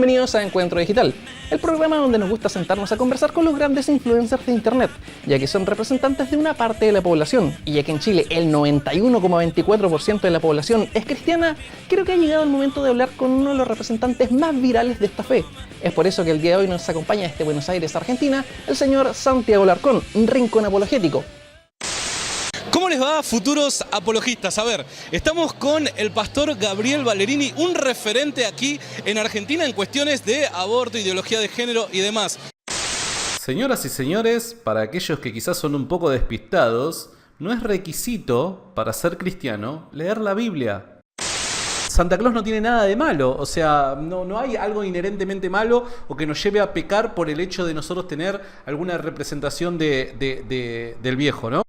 Bienvenidos a Encuentro Digital, el programa donde nos gusta sentarnos a conversar con los grandes influencers de internet, ya que son representantes de una parte de la población, y ya que en Chile el 91,24% de la población es cristiana, creo que ha llegado el momento de hablar con uno de los representantes más virales de esta fe. Es por eso que el día de hoy nos acompaña desde Buenos Aires, Argentina, el señor Santiago Alarcón, Rincón Apologético. ¿Cómo les va, futuros apologistas? A ver, estamos con el pastor Gabriel Ballerini, un referente aquí en Argentina en cuestiones de aborto, ideología de género y demás. Señoras y señores, para aquellos que quizás son un poco despistados, no es requisito para ser cristiano leer la Biblia. Santa Claus no tiene nada de malo, o sea, no hay algo inherentemente malo o que nos lleve a pecar por el hecho de nosotros tener alguna representación del viejo, ¿no?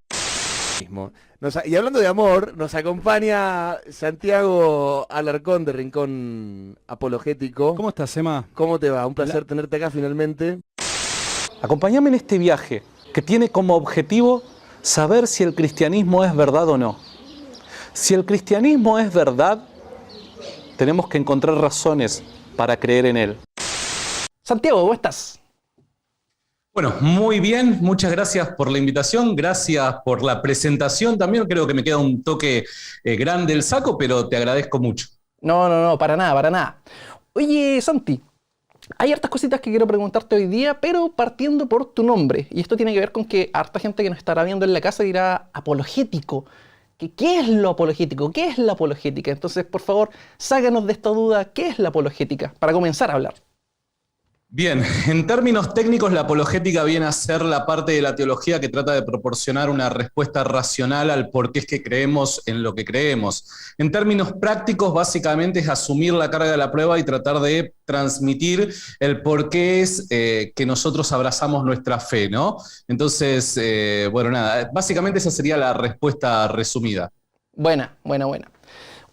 Y hablando de amor, nos acompaña Santiago Alarcón de Rincón Apologético. ¿Cómo estás, Emma? ¿Cómo te va? Un placer tenerte acá finalmente. Acompáñame en este viaje que tiene como objetivo saber si el cristianismo es verdad o no. Si el cristianismo es verdad, tenemos que encontrar razones para creer en él. Santiago, ¿cómo estás? Bueno, muy bien, muchas gracias por la invitación, gracias por la presentación también, creo que me queda un toque grande el saco, pero te agradezco mucho. No, para nada. Oye, Santi, hay hartas cositas que quiero preguntarte hoy día, pero partiendo por tu nombre, y esto tiene que ver con que harta gente que nos estará viendo en la casa dirá apologético. ¿Qué es lo apologético? ¿Qué es la apologética? Entonces, por favor, sácanos de esta duda, ¿qué es la apologética? Para comenzar a hablar. Bien, en términos técnicos, la apologética viene a ser la parte de la teología que trata de proporcionar una respuesta racional al por qué es que creemos en lo que creemos. En términos prácticos, básicamente es asumir la carga de la prueba y tratar de transmitir el por qué es que nosotros abrazamos nuestra fe, ¿no? Entonces, bueno, nada, básicamente esa sería la respuesta resumida. Buena.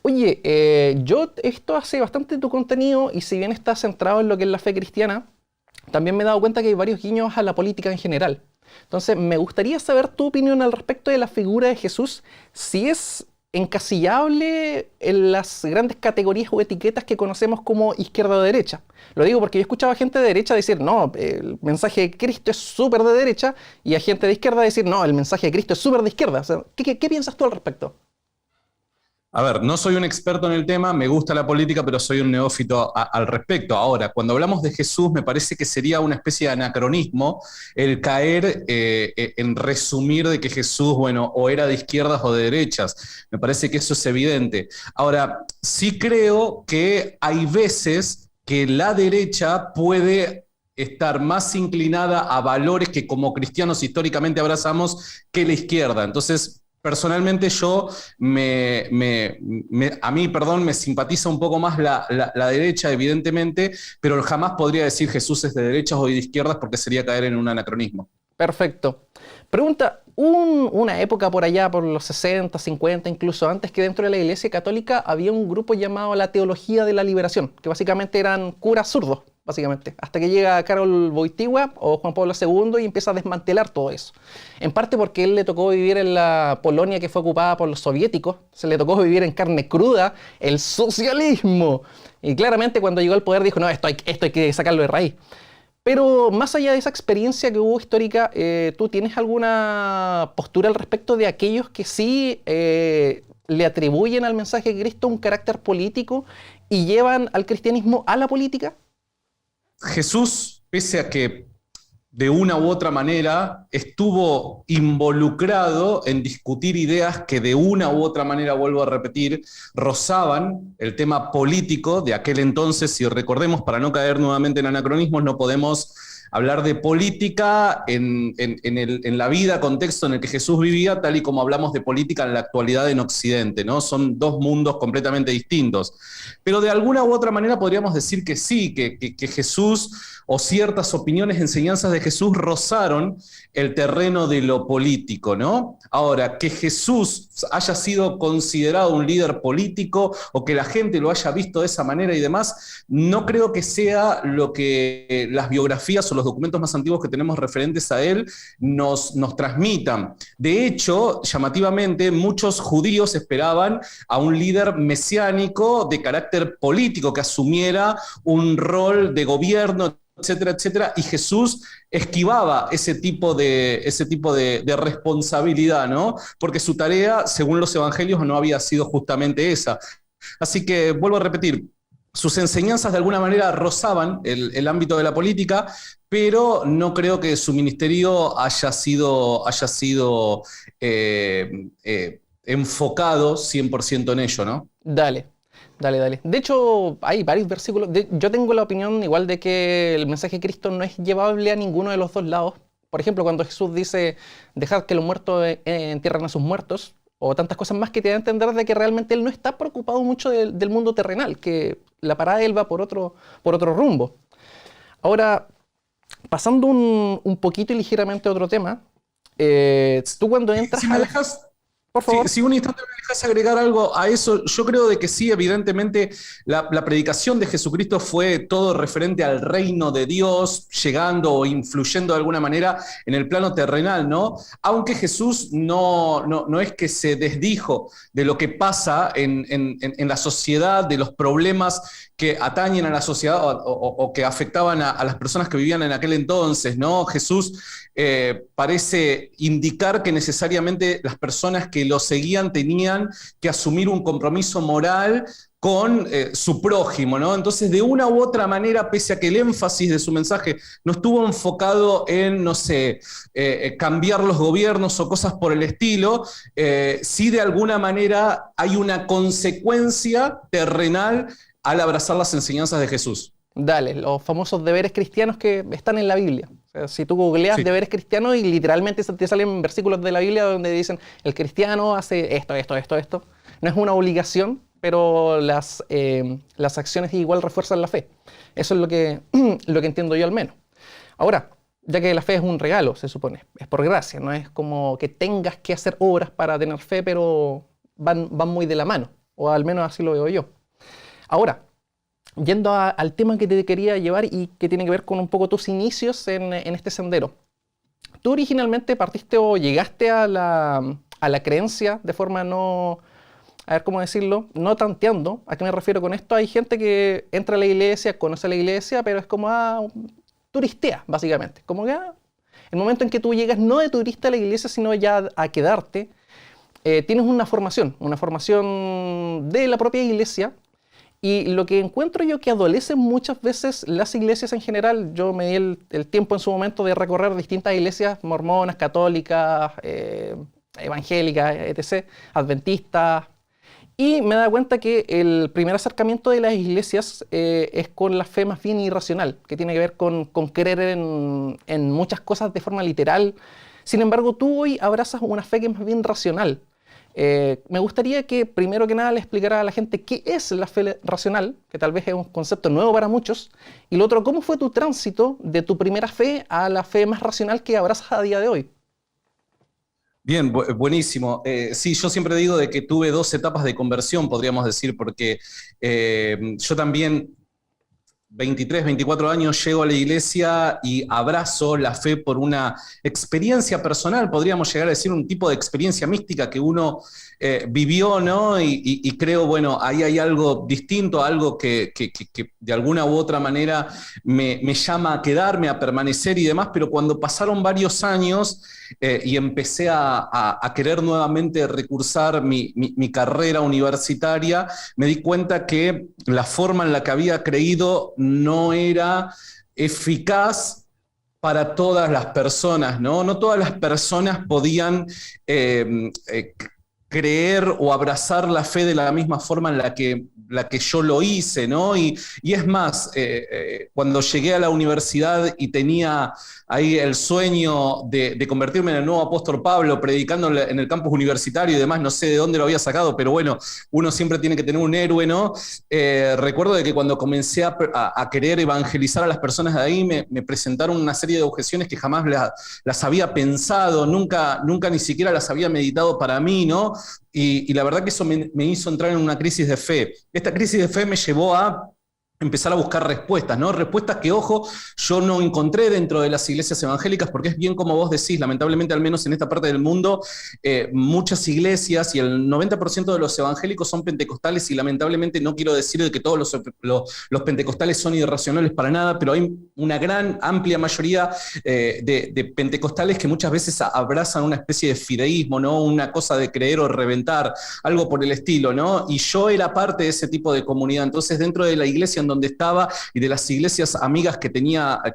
Oye, yo he visto hace bastante tu contenido y si bien está centrado en lo que es la fe cristiana, también me he dado cuenta que hay varios guiños a la política en general. Entonces, me gustaría saber tu opinión al respecto de la figura de Jesús, si es encasillable en las grandes categorías o etiquetas que conocemos como izquierda o derecha. Lo digo porque yo escuchaba a gente de derecha decir, no, el mensaje de Cristo es súper de derecha, y a gente de izquierda decir, no, el mensaje de Cristo es súper de izquierda. O sea, ¿qué piensas tú al respecto? A ver, no soy un experto en el tema, me gusta la política, pero soy un neófito al respecto. Ahora, cuando hablamos de Jesús, me parece que sería una especie de anacronismo el caer en resumir de que Jesús, bueno, o era de izquierdas o de derechas. Me parece que eso es evidente. Ahora, sí creo que hay veces que la derecha puede estar más inclinada a valores que como cristianos históricamente abrazamos que la izquierda. Entonces, personalmente yo, a mí, me simpatiza un poco más la derecha, evidentemente, pero jamás podría decir Jesús es de derechas o de izquierdas porque sería caer en un anacronismo. Perfecto. Pregunta, una época por allá, por los 60, 50, incluso antes, que dentro de la Iglesia Católica había un grupo llamado la Teología de la Liberación, que básicamente eran curas zurdos, básicamente, hasta que llega Karol Wojtyła o Juan Pablo II y empieza a desmantelar todo eso. En parte porque él le tocó vivir en la Polonia que fue ocupada por los soviéticos, se le tocó vivir en carne cruda el socialismo. Y claramente cuando llegó al poder dijo, no, esto hay que sacarlo de raíz. Pero más allá de esa experiencia que hubo histórica, ¿tú tienes alguna postura al respecto de aquellos que sí le atribuyen al mensaje de Cristo un carácter político y llevan al cristianismo a la política? Jesús, pese a que de una u otra manera estuvo involucrado en discutir ideas que de una u otra manera, vuelvo a repetir, rozaban el tema político de aquel entonces. Y recordemos, para no caer nuevamente en anacronismos, no podemos hablar de política en la vida, contexto en el que Jesús vivía, tal y como hablamos de política en la actualidad en Occidente, ¿no? Son dos mundos completamente distintos. Pero de alguna u otra manera podríamos decir que sí, que Jesús o ciertas opiniones, enseñanzas de Jesús rozaron el terreno de lo político, ¿no? Ahora, que Jesús haya sido considerado un líder político o que la gente lo haya visto de esa manera y demás, no creo que sea lo que las biografías o los documentos más antiguos que tenemos referentes a él nos transmitan. De hecho, llamativamente, muchos judíos esperaban a un líder mesiánico de carácter político que asumiera un rol de gobierno, etcétera, etcétera, y Jesús esquivaba ese tipo de responsabilidad, ¿no? Porque su tarea, según los evangelios, no había sido justamente esa. Así que, vuelvo a repetir, sus enseñanzas de alguna manera rozaban el ámbito de la política, pero no creo que su ministerio haya sido enfocado 100% en ello, ¿no? Dale. De hecho, hay varios versículos. Yo tengo la opinión igual de que el mensaje de Cristo no es llevable a ninguno de los dos lados. Por ejemplo, cuando Jesús dice, dejad que los muertos entierren a sus muertos, o tantas cosas más, que te da a entender de que realmente él no está preocupado mucho del mundo terrenal, que la parada de él va por otro rumbo. Ahora, pasando un poquito y ligeramente a otro tema, tú cuando entras... Si me dejas... Por favor. Si un instante me dejas agregar algo a eso, yo creo de que sí, evidentemente la predicación de Jesucristo fue todo referente al reino de Dios, llegando o influyendo de alguna manera en el plano terrenal, ¿no? Aunque Jesús no es que se desdijo de lo que pasa en la sociedad, de los problemas que atañen a la sociedad o que afectaban a las personas que vivían en aquel entonces, ¿no? Jesús parece indicar que necesariamente las personas que lo seguían tenían que asumir un compromiso moral con su prójimo, ¿no? Entonces, de una u otra manera, pese a que el énfasis de su mensaje no estuvo enfocado en, no sé, cambiar los gobiernos o cosas por el estilo, sí de alguna manera hay una consecuencia terrenal al abrazar las enseñanzas de Jesús. Dale, los famosos deberes cristianos que están en la Biblia. O sea, si tú googleas deberes cristianos y literalmente te salen versículos de la Biblia donde dicen el cristiano hace esto. No es una obligación, pero las acciones igual refuerzan la fe. Eso es lo que entiendo yo al menos. Ahora, ya que la fe es un regalo, se supone, es por gracia, no es como que tengas que hacer obras para tener fe, pero van muy de la mano, o al menos así lo veo yo. Ahora, yendo al tema que te quería llevar y que tiene que ver con un poco tus inicios en este sendero. Tú originalmente partiste o llegaste a la creencia de forma no, a ver cómo decirlo, no tanteando. ¿A qué me refiero con esto? Hay gente que entra a la iglesia, conoce la iglesia, pero es como turistea, básicamente. Como que el momento en que tú llegas no de turista a la iglesia, sino ya a quedarte, tienes una formación de la propia iglesia. Y lo que encuentro yo que adolecen muchas veces las iglesias en general, yo me di el tiempo en su momento de recorrer distintas iglesias mormonas, católicas, evangélicas, etc., adventistas, y me da cuenta que el primer acercamiento de las iglesias es con la fe más bien irracional, que tiene que ver con creer en muchas cosas de forma literal. Sin embargo, tú hoy abrazas una fe que es más bien racional. Me gustaría que primero que nada le explicara a la gente qué es la fe racional, que tal vez es un concepto nuevo para muchos, y lo otro, cómo fue tu tránsito de tu primera fe a la fe más racional que abrazas a día de hoy. Bien, buenísimo. Sí, yo siempre digo de que tuve 2 etapas de conversión, podríamos decir, porque yo también 23, 24 años llego a la iglesia y abrazo la fe por una experiencia personal, podríamos llegar a decir un tipo de experiencia mística que uno vivió, ¿no? Y creo, bueno, ahí hay algo distinto, algo que de alguna u otra manera me llama a quedarme, a permanecer y demás, pero cuando pasaron varios años y empecé a querer nuevamente recursar mi carrera universitaria, me di cuenta que la forma en la que había creído no era eficaz para todas las personas, ¿no? No todas las personas podían creer o abrazar la fe de la misma forma en la que yo lo hice, ¿no? Y es más, cuando llegué a la universidad y tenía ahí el sueño de convertirme en el nuevo apóstol Pablo, predicando en el campus universitario y demás, no sé de dónde lo había sacado, pero bueno, uno siempre tiene que tener un héroe, ¿no? Recuerdo de que cuando comencé a querer evangelizar a las personas de ahí, me presentaron una serie de objeciones que jamás las había pensado, nunca ni siquiera las había meditado para mí, ¿no? Y la verdad que eso me hizo entrar en una crisis de fe. Esta crisis de fe me llevó a empezar a buscar respuestas, ¿no? Respuestas que, ojo, yo no encontré dentro de las iglesias evangélicas, porque es bien como vos decís, lamentablemente, al menos en esta parte del mundo, muchas iglesias y el 90% de los evangélicos son pentecostales, y lamentablemente no quiero decir de que todos los pentecostales son irracionales para nada, pero hay una gran, amplia mayoría de pentecostales que muchas veces abrazan una especie de fideísmo, ¿no? Una cosa de creer o reventar, algo por el estilo, ¿no? Y yo era parte de ese tipo de comunidad. Entonces, dentro de la iglesia en donde estaba y de las iglesias amigas que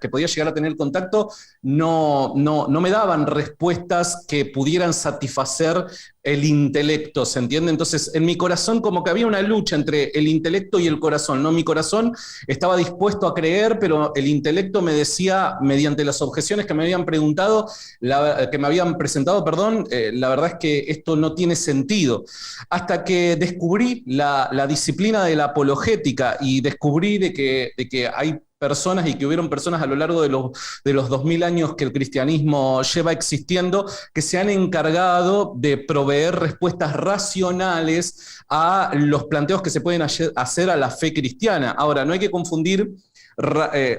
podía llegar a tener contacto, no me daban respuestas que pudieran satisfacer el intelecto, ¿se entiende? Entonces, en mi corazón como que había una lucha entre el intelecto y el corazón, ¿no? Mi corazón estaba dispuesto a creer, pero el intelecto me decía, mediante las objeciones que me habían preguntado, que me habían presentado, perdón, la verdad es que esto no tiene sentido. Hasta que descubrí la disciplina de la apologética y descubrí de que hay personas y que hubieron personas a lo largo de los 2000 años que el cristianismo lleva existiendo, que se han encargado de proveer respuestas racionales a los planteos que se pueden hacer a la fe cristiana. Ahora, no hay que confundir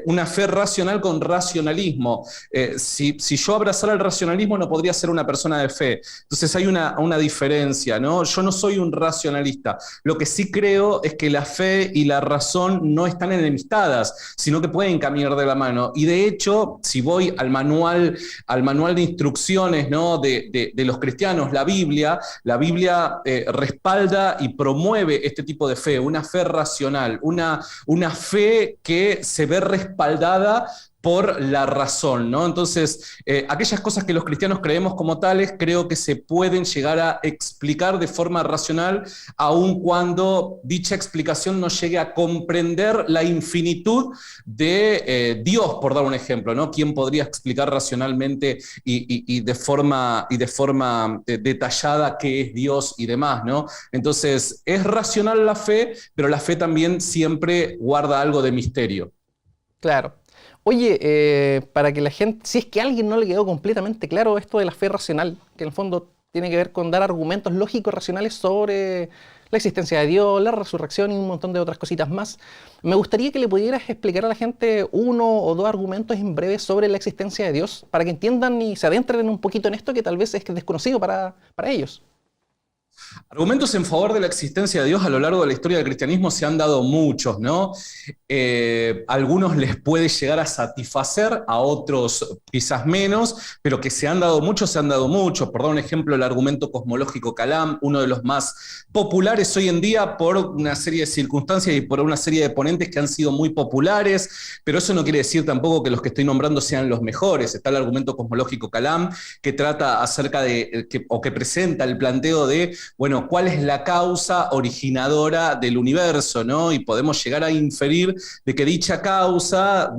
una fe racional con racionalismo. Si yo abrazara el racionalismo, no podría ser una persona de fe. Entonces hay una diferencia, ¿no? Yo no soy un racionalista. Lo que sí creo es que la fe y la razón no están enemistadas, sino que pueden caminar de la mano. Y de hecho, si voy al manual de instrucciones, ¿no? de los cristianos, la Biblia respalda y promueve este tipo de fe, una fe racional, una fe que se ve respaldada por la razón, ¿no? Entonces, aquellas cosas que los cristianos creemos como tales, creo que se pueden llegar a explicar de forma racional, aun cuando dicha explicación no llegue a comprender la infinitud de Dios, por dar un ejemplo, ¿no? ¿Quién podría explicar racionalmente y de forma detallada qué es Dios y demás, ¿no? Entonces, es racional la fe, pero la fe también siempre guarda algo de misterio. Claro. Oye, para que la gente, si es que a alguien no le quedó completamente claro esto de la fe racional, que en el fondo tiene que ver con dar argumentos lógicos racionales sobre la existencia de Dios, la resurrección y un montón de otras cositas más, me gustaría que le pudieras explicar a la gente uno o dos argumentos en breve sobre la existencia de Dios, para que entiendan y se adentren un poquito en esto que tal vez es desconocido para ellos. Argumentos en favor de la existencia de Dios a lo largo de la historia del cristianismo se han dado muchos, ¿no? Algunos les puede llegar a satisfacer, a otros quizás menos, pero que se han dado muchos. Por dar un ejemplo, el argumento cosmológico Kalam, uno de los más populares hoy en día por una serie de circunstancias y por una serie de ponentes que han sido muy populares, pero eso no quiere decir tampoco que los que estoy nombrando sean los mejores. Está el argumento cosmológico Kalam, que trata acerca de, que presenta el planteo de, bueno, ¿cuál es la causa originadora del universo, ¿no? Y podemos llegar a inferir de que dicha causa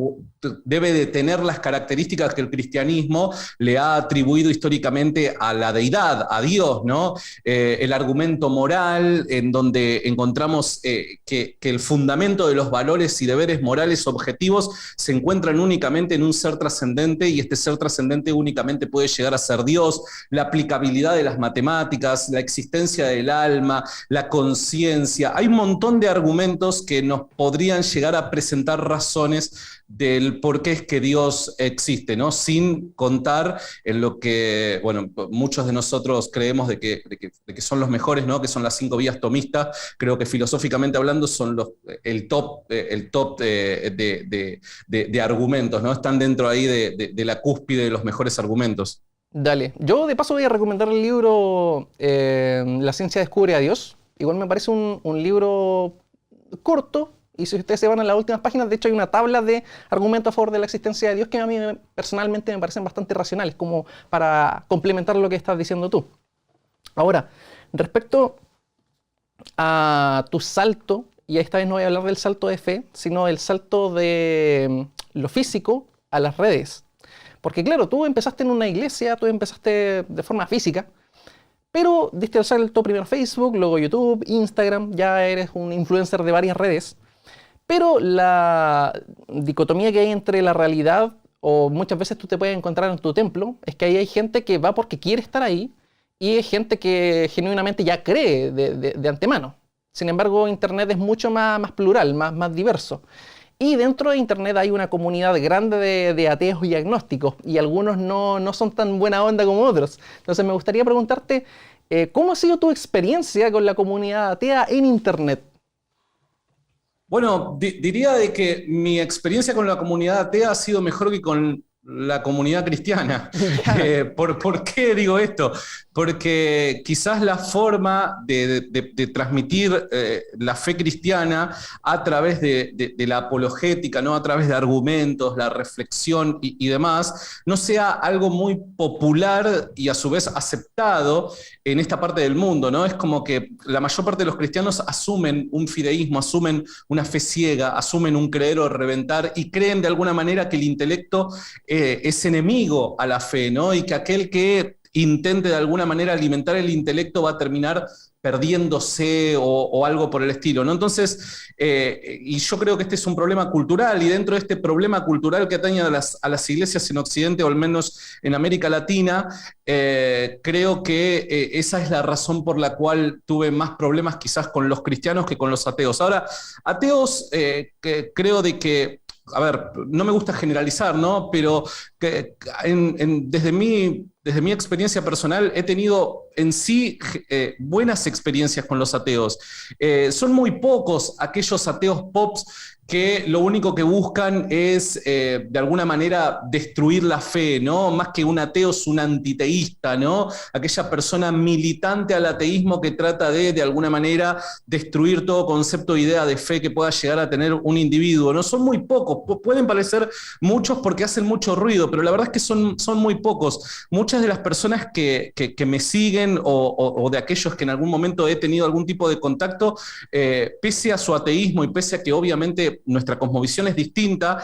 debe de tener las características que el cristianismo le ha atribuido históricamente a la deidad, a Dios, ¿no? El argumento moral, en donde encontramos que el fundamento de los valores y deberes morales objetivos se encuentran únicamente en un ser trascendente, y este ser trascendente únicamente puede llegar a ser Dios, la aplicabilidad de las matemáticas, la existencia del alma, la conciencia. Hay un montón de argumentos que nos podrían llegar a presentar razones del por qué es que Dios existe, ¿no? Sin contar en lo que, bueno, muchos de nosotros creemos de que son los mejores, ¿no? Que son las 5 vías tomistas. Creo que filosóficamente hablando son el top de argumentos, ¿no? Están dentro ahí de la cúspide de los mejores argumentos. Dale. Yo de paso voy a recomendar el libro La ciencia descubre a Dios. Igual me parece un libro corto, y si ustedes se van a las últimas páginas, de hecho hay una tabla de argumentos a favor de la existencia de Dios que a mí personalmente me parecen bastante racionales, como para complementar lo que estás diciendo tú. Ahora, respecto a tu salto, y esta vez no voy a hablar del salto de fe, sino del salto de lo físico a las redes. Porque claro, tú empezaste en una iglesia, tú empezaste de forma física, pero diste el salto primero a Facebook, luego YouTube, Instagram, ya eres un influencer de varias redes. Pero la dicotomía que hay entre la realidad, o muchas veces tú te puedes encontrar en tu templo, es que ahí hay gente que va porque quiere estar ahí, y hay gente que genuinamente ya cree de antemano. Sin embargo, Internet es mucho más plural, más diverso. Y dentro de Internet hay una comunidad grande de ateos y agnósticos, y algunos no son tan buena onda como otros. Entonces me gustaría preguntarte, ¿cómo ha sido tu experiencia con la comunidad atea en Internet? Bueno, diría de que mi experiencia con la comunidad atea ha sido mejor que con la comunidad cristiana. ¿Por qué digo esto? Porque quizás la forma de transmitir la fe cristiana a través de la apologética, ¿no? A través de argumentos, la reflexión y demás, no sea algo muy popular y a su vez aceptado en esta parte del mundo, ¿no? Es como que la mayor parte de los cristianos asumen un fideísmo, asumen una fe ciega, asumen un creer o reventar y creen de alguna manera que el intelecto es enemigo a la fe, ¿no? Y que aquel que intente de alguna manera alimentar el intelecto va a terminar perdiéndose o algo por el estilo, ¿no? Entonces, y yo creo que este es un problema cultural, y dentro de este problema cultural que atañe a las iglesias en Occidente, o al menos en América Latina, creo que esa es la razón por la cual tuve más problemas quizás con los cristianos que con los ateos. Ahora, ateos, que creo de que, a ver, no me gusta generalizar, ¿no? Pero desde mi experiencia personal he tenido en sí buenas experiencias con los ateos. Son muy pocos aquellos ateos pops que lo único que buscan es, de alguna manera, destruir la fe, ¿no? Más que un ateo es un antiteísta, ¿no? Aquella persona militante al ateísmo que trata de alguna manera, destruir todo concepto o idea de fe que pueda llegar a tener un individuo, ¿no? Son muy pocos, pueden parecer muchos porque hacen mucho ruido, pero la verdad es que son muy pocos. Muchas de las personas que me siguen o de aquellos que en algún momento he tenido algún tipo de contacto, pese a su ateísmo y pese a que obviamente nuestra cosmovisión es distinta,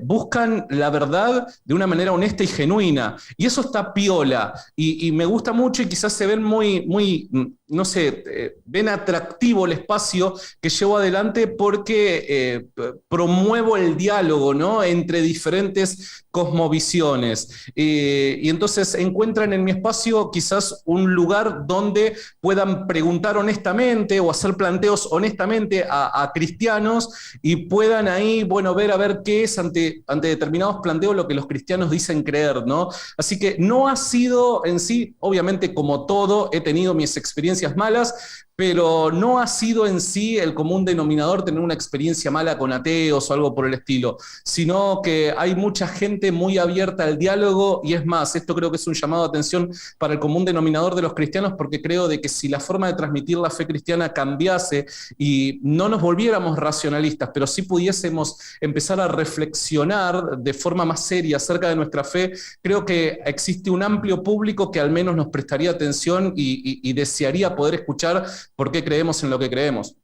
buscan la verdad de una manera honesta y genuina. Y eso está piola. Y me gusta mucho y quizás se ven muy no sé, ven atractivo el espacio que llevo adelante porque promuevo el diálogo, ¿no? Entre diferentes cosmovisiones. Y entonces encuentran en mi espacio quizás un lugar donde puedan preguntar honestamente o hacer planteos honestamente a cristianos y puedan ahí, bueno, ver a ver qué es ante determinados planteos lo que los cristianos dicen creer, ¿no? Así que no ha sido en sí, obviamente como todo, he tenido mis experiencias malas, pero no ha sido en sí el común denominador tener una experiencia mala con ateos o algo por el estilo, sino que hay mucha gente muy abierta al diálogo y es más, esto creo que es un llamado de atención para el común denominador de los cristianos porque creo de que si la forma de transmitir la fe cristiana cambiase y no nos volviéramos racionalistas, pero sí pudiésemos empezar a reflexionar de forma más seria acerca de nuestra fe, creo que existe un amplio público que al menos nos prestaría atención y desearía poder escuchar por qué creemos en lo que creemos.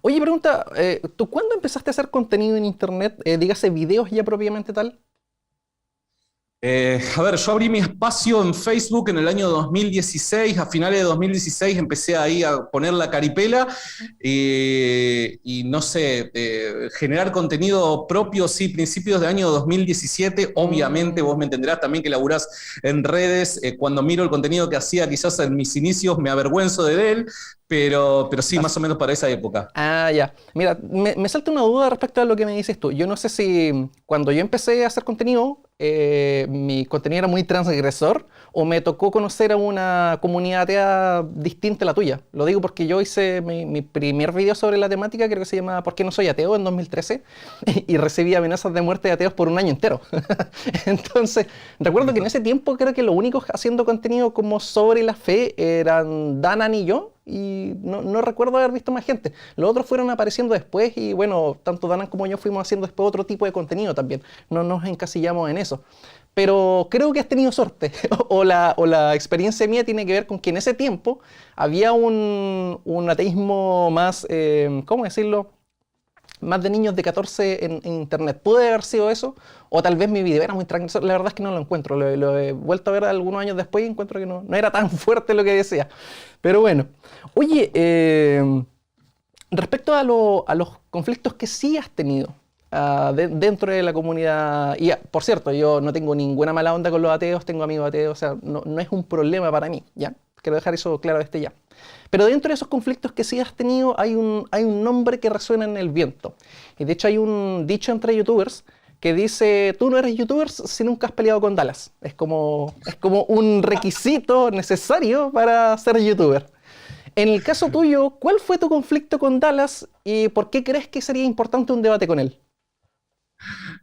Oye, pregunta, ¿tú cuándo empezaste a hacer contenido en Internet? Dígase videos ya propiamente tal. A ver, yo abrí mi espacio en Facebook en el año 2016, a finales de 2016 empecé ahí a poner la caripela y no sé, generar contenido propio, sí, principios de año 2017, obviamente vos me entenderás también que laburás en redes, cuando miro el contenido que hacía quizás en mis inicios me avergüenzo de él, pero sí, más o menos para esa época. Ah, ya. Mira, me salta una duda respecto a lo que me dices tú. Yo no sé si cuando yo empecé a hacer contenido, mi contenido era muy transgresor o me tocó conocer a una comunidad atea distinta a la tuya. Lo digo porque yo hice mi primer video sobre la temática, creo que se llama ¿Por qué no soy ateo? En 2013 y recibí amenazas de muerte de ateos por un año entero. Entonces, recuerdo que en ese tiempo creo que los únicos haciendo contenido como sobre la fe eran Danan y yo. Y no recuerdo haber visto más gente. Los otros fueron apareciendo después y bueno, tanto Danan como yo fuimos haciendo después otro tipo de contenido también. No nos encasillamos en eso. Pero creo que has tenido suerte o la experiencia mía tiene que ver con que en ese tiempo había un ateísmo más, ¿cómo decirlo? Más de niños de 14 en Internet. ¿Puede haber sido eso? O tal vez mi video era muy transgresor. La verdad es que no lo encuentro. Lo he vuelto a ver algunos años después y encuentro que no era tan fuerte lo que decía. Pero bueno. Oye, respecto a los conflictos que sí has tenido dentro de la comunidad, y por cierto, yo no tengo ninguna mala onda con los ateos, tengo amigos ateos, o sea, no es un problema para mí, ¿ya? Quiero dejar eso claro desde ya. Pero dentro de esos conflictos que sí has tenido hay un nombre que resuena en el viento. Y de hecho hay un dicho entre youtubers que dice, tú no eres youtuber si nunca has peleado con Dallas. Es como un requisito necesario para ser youtuber. En el caso tuyo, ¿cuál fue tu conflicto con Dallas y por qué crees que sería importante un debate con él?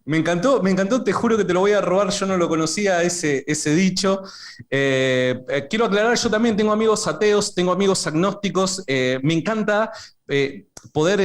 Me encantó, te juro que te lo voy a robar, yo no lo conocía ese dicho. Quiero aclarar, yo también tengo amigos ateos, tengo amigos agnósticos, me encanta poder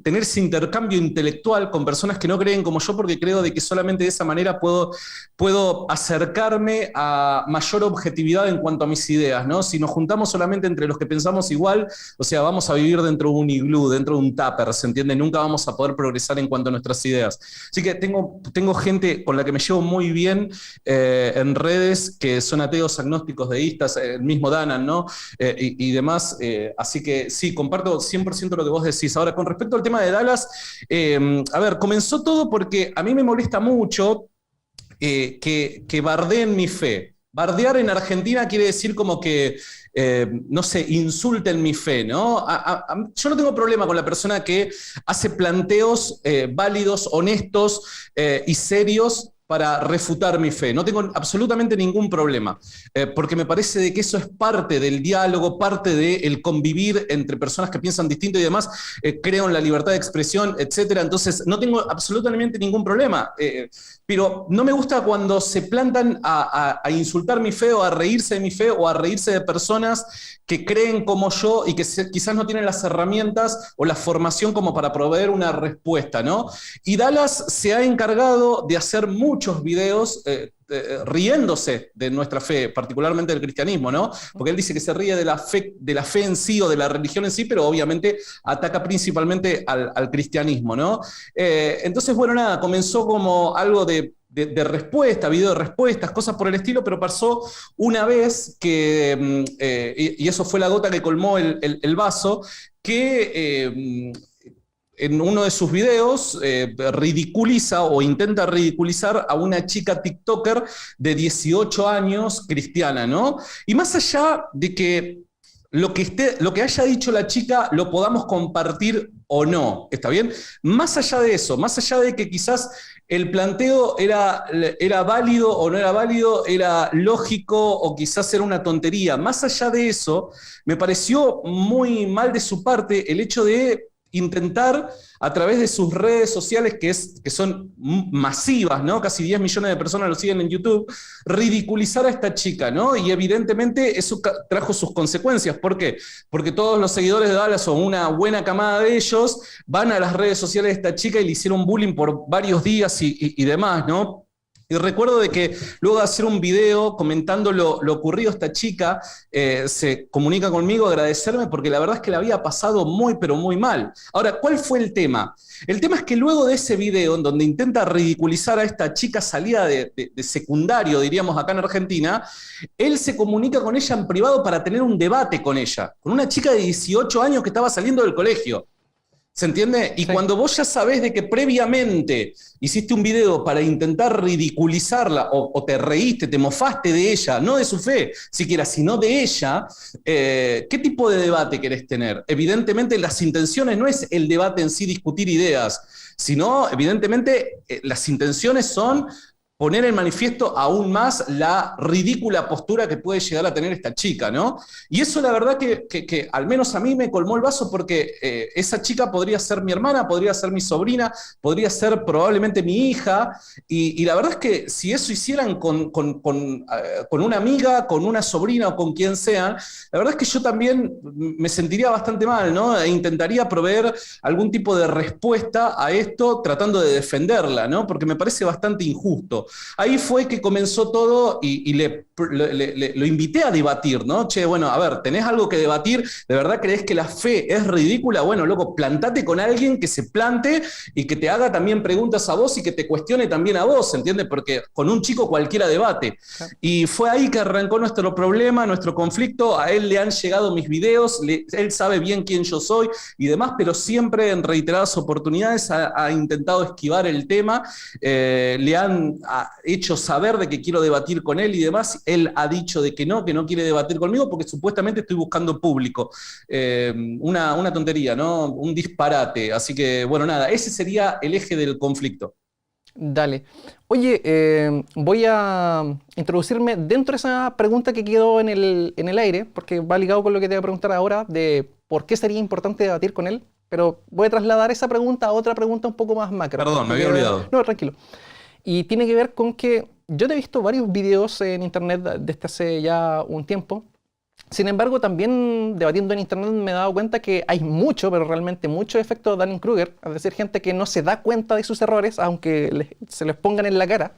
tener ese intercambio intelectual con personas que no creen como yo, porque creo de que solamente de esa manera puedo acercarme a mayor objetividad en cuanto a mis ideas, ¿no? Si nos juntamos solamente entre los que pensamos igual, o sea, vamos a vivir dentro de un iglú, dentro de un tupper, ¿se entiende? Nunca vamos a poder progresar en cuanto a nuestras ideas. Así que tengo gente con la que me llevo muy bien en redes, que son ateos, agnósticos, deístas, el mismo Danan, ¿no? Y demás, así que sí, comparto 100% lo que vos decís. Ahora, con respecto al tema de Dallas, a ver, comenzó todo porque a mí me molesta mucho que bardeen mi fe. Bardear en Argentina quiere decir como que, no sé, insulten mi fe, ¿no? Yo no tengo problema con la persona que hace planteos válidos, honestos y serios para refutar mi fe. No tengo absolutamente ningún problema, porque me parece de que eso es parte del diálogo, parte del convivir entre personas que piensan distinto y demás. Creo en la libertad de expresión, etcétera. Entonces, no tengo absolutamente ningún problema. Pero no me gusta cuando se plantan a insultar mi fe o a reírse de mi fe o a reírse de personas que creen como yo y que quizás no tienen las herramientas o la formación como para proveer una respuesta, ¿no? Y Dallas se ha encargado de hacer muchos videos riéndose de nuestra fe, particularmente del cristianismo, ¿no? Porque él dice que se ríe de la fe en sí o de la religión en sí, pero obviamente ataca principalmente al cristianismo, ¿no? Entonces, bueno, nada, comenzó como algo de respuesta, video de respuestas, cosas por el estilo, pero pasó una vez que, y eso fue la gota que colmó el vaso, que en uno de sus videos ridiculiza o intenta ridiculizar a una chica TikToker de 18 años cristiana, ¿no? Y más allá de que lo que haya dicho la chica lo podamos compartir o no, ¿está bien? Más allá de eso, más allá de que quizás el planteo era válido o no era válido, era lógico o quizás era una tontería, más allá de eso, me pareció muy mal de su parte el hecho de intentar a través de sus redes sociales, que son masivas, ¿no? Casi 10 millones de personas lo siguen en YouTube, ridiculizar a esta chica, ¿no? Y evidentemente eso trajo sus consecuencias. ¿Por qué? Porque todos los seguidores de Dallas o una buena camada de ellos van a las redes sociales de esta chica y le hicieron bullying por varios días y demás, ¿no? Y recuerdo de que luego de hacer un video comentando lo ocurrido, esta chica se comunica conmigo a agradecerme porque la verdad es que la había pasado muy, pero muy mal. Ahora, ¿cuál fue el tema? El tema es que luego de ese video, en donde intenta ridiculizar a esta chica salida de secundario, diríamos acá en Argentina, él se comunica con ella en privado para tener un debate con ella, con una chica de 18 años que estaba saliendo del colegio. ¿Se entiende? Y sí. Cuando vos ya sabés de que previamente hiciste un video para intentar ridiculizarla o te reíste, te mofaste de ella, no de su fe siquiera, sino de ella, ¿qué tipo de debate querés tener? Evidentemente las intenciones no es el debate en sí, discutir ideas, sino evidentemente las intenciones son poner en manifiesto aún más la ridícula postura que puede llegar a tener esta chica, ¿no? Y eso la verdad que al menos a mí me colmó el vaso porque esa chica podría ser mi hermana, podría ser mi sobrina, podría ser probablemente mi hija, y la verdad es que si eso hicieran con una amiga, con una sobrina o con quien sea, la verdad es que yo también me sentiría bastante mal, ¿no? E intentaría proveer algún tipo de respuesta a esto tratando de defenderla, ¿no? Porque me parece bastante injusto. Ahí fue que comenzó todo y lo invité a debatir, ¿no? Che, bueno, a ver, ¿tenés algo que debatir? ¿De verdad creés que la fe es ridícula? Bueno, loco, plantate con alguien que se plante y que te haga también preguntas a vos y que te cuestione también a vos, ¿entiendes? Porque con un chico cualquiera debate. Y fue ahí que arrancó nuestro problema, nuestro conflicto. A él le han llegado mis videos, él sabe bien quién yo soy y demás, pero siempre en reiteradas oportunidades ha intentado esquivar el tema. Le han hecho saber de que quiero debatir con él y demás. Él ha dicho de que no quiere debatir conmigo porque supuestamente estoy buscando público. Una tontería, ¿no? Un disparate. Así que, bueno, nada, ese sería el eje del conflicto. Dale. Oye, voy a introducirme dentro de esa pregunta que quedó en el aire, porque va ligado con lo que te voy a preguntar ahora, de por qué sería importante debatir con él, pero voy a trasladar esa pregunta a otra pregunta un poco más macro. Perdón, me había olvidado. No, tranquilo. Y tiene que ver con que yo te he visto varios videos en internet desde hace ya un tiempo. Sin embargo, también debatiendo en internet me he dado cuenta que hay mucho, pero realmente mucho efecto Dunning-Kruger, es decir, gente que no se da cuenta de sus errores, aunque se les pongan en la cara,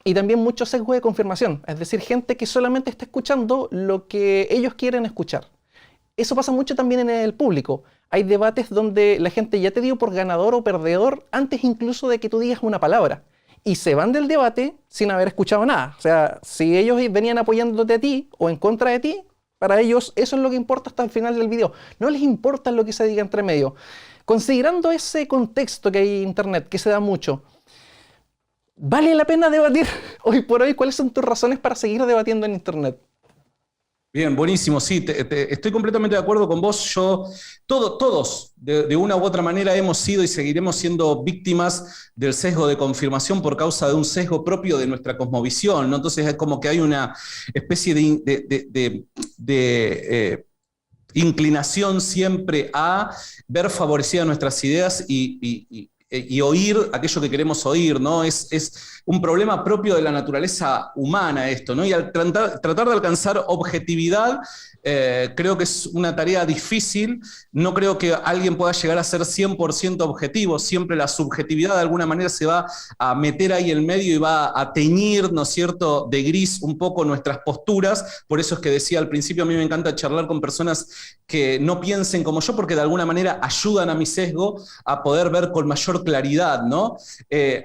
y también mucho sesgo de confirmación, es decir, gente que solamente está escuchando lo que ellos quieren escuchar. Eso pasa mucho también en el público. Hay debates donde la gente ya te dio por ganador o perdedor antes incluso de que tú digas una palabra, y se van del debate sin haber escuchado nada. O sea, si ellos venían apoyándote a ti o en contra de ti, para ellos eso es lo que importa hasta el final del video. No les importa lo que se diga entre medio. Considerando ese contexto que hay en internet, que se da mucho, ¿vale la pena debatir hoy por hoy? ¿Cuáles son tus razones para seguir debatiendo en internet? Bien, buenísimo, sí, estoy completamente de acuerdo con vos. Todos, de una u otra manera, hemos sido y seguiremos siendo víctimas del sesgo de confirmación por causa de un sesgo propio de nuestra cosmovisión, ¿no? Entonces es como que hay una especie de inclinación siempre a ver favorecidas nuestras ideas y oír aquello que queremos oír, ¿no? Es un problema propio de la naturaleza humana esto, ¿no? Y al tratar de alcanzar objetividad, creo que es una tarea difícil. No creo que alguien pueda llegar a ser 100% objetivo. Siempre la subjetividad de alguna manera se va a meter ahí en medio y va a teñir, ¿no es cierto?, de gris un poco nuestras posturas. Por eso es que decía al principio, a mí me encanta charlar con personas que no piensen como yo, porque de alguna manera ayudan a mi sesgo a poder ver con mayor claridad, ¿no?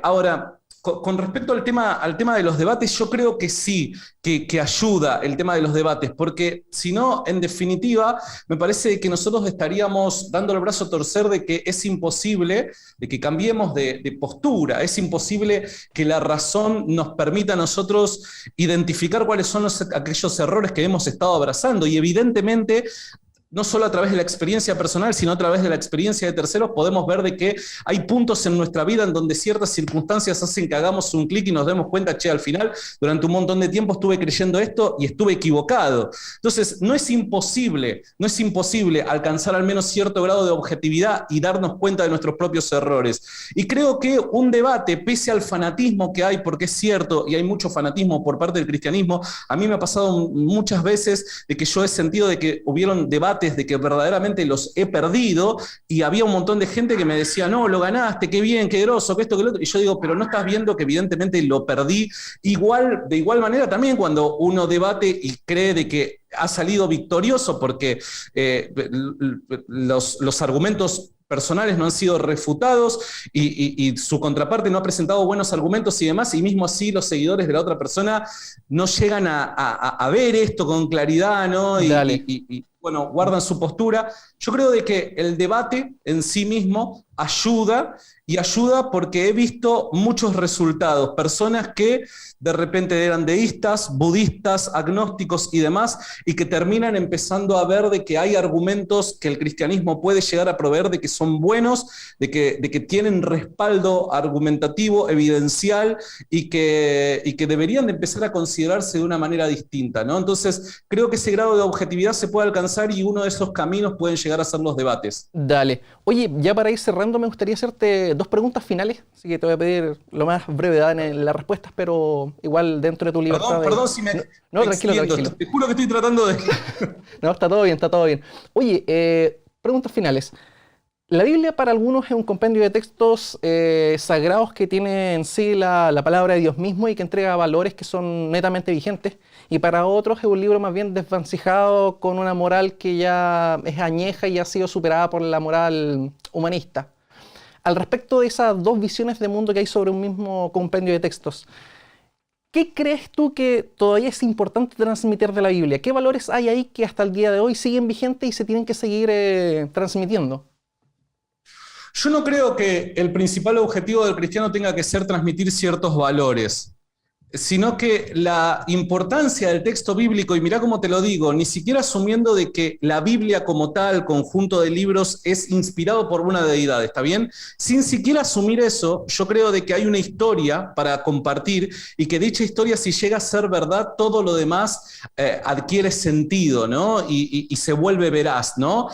Ahora, con respecto al tema de los debates, yo creo que sí, que ayuda el tema de los debates, porque si no, en definitiva, me parece que nosotros estaríamos dando el brazo a torcer de que es imposible, de que cambiemos de postura, es imposible que la razón nos permita a nosotros identificar cuáles son aquellos errores que hemos estado abrazando, y evidentemente, no solo a través de la experiencia personal, sino a través de la experiencia de terceros, podemos ver de que hay puntos en nuestra vida en donde ciertas circunstancias hacen que hagamos un clic y nos demos cuenta, che, al final, durante un montón de tiempo estuve creyendo esto y estuve equivocado. Entonces, no es imposible alcanzar al menos cierto grado de objetividad y darnos cuenta de nuestros propios errores. Y creo que un debate, pese al fanatismo que hay, porque es cierto, y hay mucho fanatismo por parte del cristianismo, a mí me ha pasado muchas veces de que yo he sentido de que hubieron debates de que verdaderamente los he perdido, y había un montón de gente que me decía, no, lo ganaste, qué bien, qué groso, que esto, que lo otro, y yo digo, pero no estás viendo que evidentemente lo perdí. De igual manera también cuando uno debate y cree de que ha salido victorioso porque los argumentos personales no han sido refutados y su contraparte no ha presentado buenos argumentos y demás, y mismo así los seguidores de la otra persona no llegan a ver esto con claridad, ¿no? Y bueno, guardan su postura. Yo creo de que el debate en sí mismo ayuda, y ayuda porque he visto muchos resultados, personas que de repente eran deístas, budistas, agnósticos y demás, y que terminan empezando a ver de que hay argumentos que el cristianismo puede llegar a proveer, de que son buenos, de que tienen respaldo argumentativo, evidencial, y que deberían de empezar a considerarse de una manera distinta, ¿no? Entonces, creo que ese grado de objetividad se puede alcanzar, y uno de esos caminos pueden llegar a ser los debates. Dale. Oye, ya para ir cerrando, me gustaría hacerte dos preguntas finales, así que te voy a pedir lo más brevedad en las respuestas, pero igual dentro de tu libertad. Perdón si me No, tranquilo. Te juro que estoy tratando de... No, está todo bien, está todo bien. Oye, preguntas finales. La Biblia para algunos es un compendio de textos sagrados que tiene en sí la palabra de Dios mismo y que entrega valores que son netamente vigentes, y para otros es un libro más bien desvencijado con una moral que ya es añeja y ha sido superada por la moral humanista. Al respecto de esas dos visiones de mundo que hay sobre un mismo compendio de textos, ¿qué crees tú que todavía es importante transmitir de la Biblia? ¿Qué valores hay ahí que hasta el día de hoy siguen vigentes y se tienen que seguir transmitiendo? Yo no creo que el principal objetivo del cristiano tenga que ser transmitir ciertos valores. sino que la importancia del texto bíblico, y mirá cómo te lo digo, ni siquiera asumiendo de que la Biblia como tal, conjunto de libros, es inspirado por una deidad, ¿está bien? Sin siquiera asumir eso, yo creo de que hay una historia para compartir y que dicha historia, si llega a ser verdad, todo lo demás adquiere sentido, ¿no? Y se vuelve veraz, ¿no?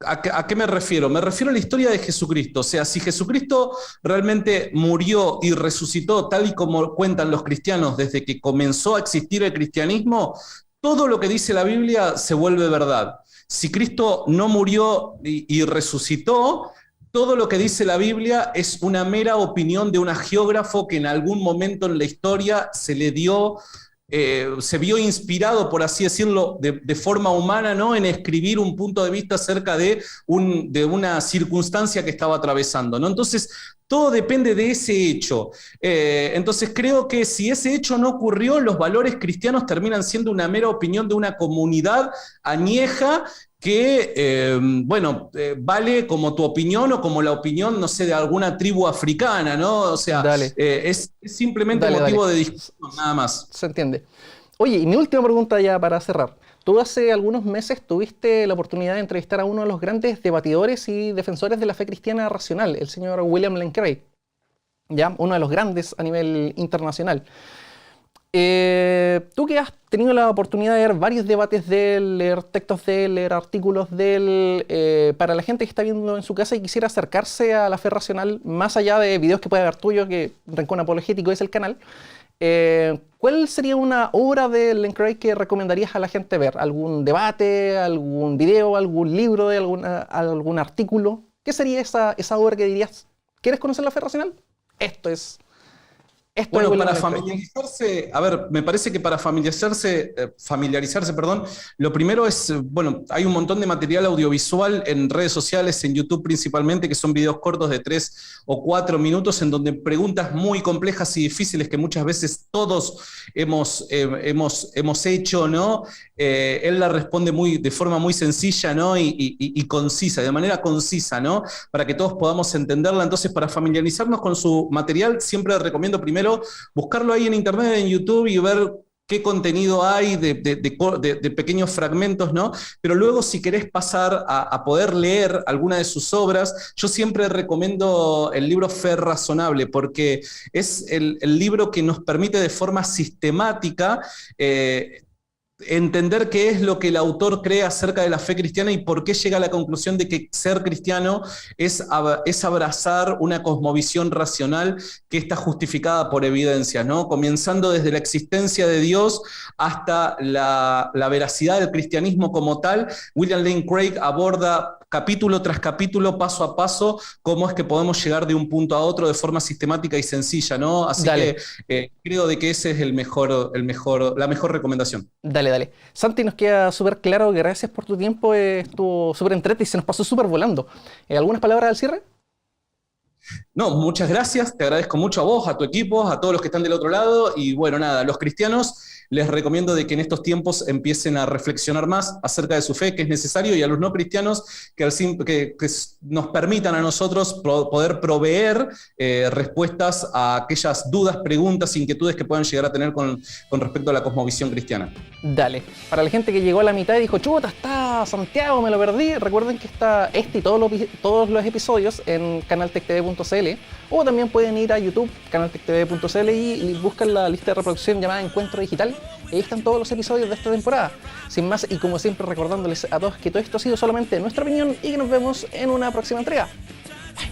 ¿A qué me refiero? Me refiero a la historia de Jesucristo. O sea, si Jesucristo realmente murió y resucitó tal y como cuentan los cristianos desde que comenzó a existir el cristianismo, todo lo que dice la Biblia se vuelve verdad. Si Cristo no murió y resucitó, todo lo que dice la Biblia es una mera opinión de un geógrafo que en algún momento en la historia se le dio... se vio inspirado, por así decirlo, de forma humana, ¿no?, en escribir un punto de vista acerca de una circunstancia que estaba atravesando, ¿no? Entonces, todo depende de ese hecho. Entonces, creo que si ese hecho no ocurrió, los valores cristianos terminan siendo una mera opinión de una comunidad añeja que, vale como tu opinión o como la opinión, no sé, de alguna tribu africana, ¿no? O sea, es simplemente motivo de discusión, nada más. Se entiende. Oye, y mi última pregunta ya para cerrar. Tú hace algunos meses tuviste la oportunidad de entrevistar a uno de los grandes debatidores y defensores de la fe cristiana racional, el señor William Lane Craig, ¿ya? Uno de los grandes a nivel internacional. Tú que has tenido la oportunidad de ver varios debates de él, leer textos de él, leer artículos de él, para la gente que está viendo en su casa y quisiera acercarse a la fe racional, más allá de videos que puede ver tuyo, que Rincón Apologético es el canal, ¿cuál sería una obra de Lane Craig que recomendarías a la gente ver? ¿Algún debate, algún video, algún libro, de algún artículo? ¿Qué sería esa obra que dirías, ¿quieres conocer la fe racional? Esto es... Bueno, para familiarizarse, a ver, me parece que para familiarizarse, lo primero es, bueno, hay un montón de material audiovisual en redes sociales, en YouTube principalmente, que son videos cortos de 3 o 4 minutos, en donde preguntas muy complejas y difíciles que muchas veces todos hemos hecho, ¿no? Él la responde de forma muy sencilla, ¿no? Y concisa, de manera concisa, ¿no? Para que todos podamos entenderla. Entonces, para familiarizarnos con su material, siempre recomiendo primero buscarlo ahí en internet, en YouTube, y ver qué contenido hay de pequeños fragmentos, ¿no? Pero luego, si querés pasar a poder leer alguna de sus obras, yo siempre recomiendo el libro Fe Razonable, porque es el libro que nos permite de forma sistemática entender qué es lo que el autor cree acerca de la fe cristiana y por qué llega a la conclusión de que ser cristiano es abrazar una cosmovisión racional que está justificada por evidencias, ¿no? Comenzando desde la existencia de Dios hasta la veracidad del cristianismo como tal. William Lane Craig aborda capítulo tras capítulo, paso a paso, cómo es que podemos llegar de un punto a otro de forma sistemática y sencilla, ¿no? Así que creo de que ese es la mejor recomendación. Dale. Santi, nos queda súper claro, gracias por tu tiempo, estuvo súper entretenido y se nos pasó súper volando. ¿Algunas palabras al cierre? No, muchas gracias, te agradezco mucho a vos, a tu equipo, a todos los que están del otro lado, y bueno, nada, los cristianos les recomiendo de que en estos tiempos empiecen a reflexionar más acerca de su fe, que es necesario, y a los no cristianos que nos permitan a nosotros poder proveer respuestas a aquellas dudas, preguntas, inquietudes que puedan llegar a tener con respecto a la cosmovisión cristiana. Dale. Para la gente que llegó a la mitad y dijo, chuta, está Santiago, me lo perdí, recuerden que está y todos los episodios en canaltectv.cl, o también pueden ir a YouTube, canaltectv.cl, y buscan la lista de reproducción llamada Encuentro Digital. Ahí están todos los episodios de esta temporada. Sin más, y como siempre, recordándoles a todos que todo esto ha sido solamente nuestra opinión y que nos vemos en una próxima entrega. Bye.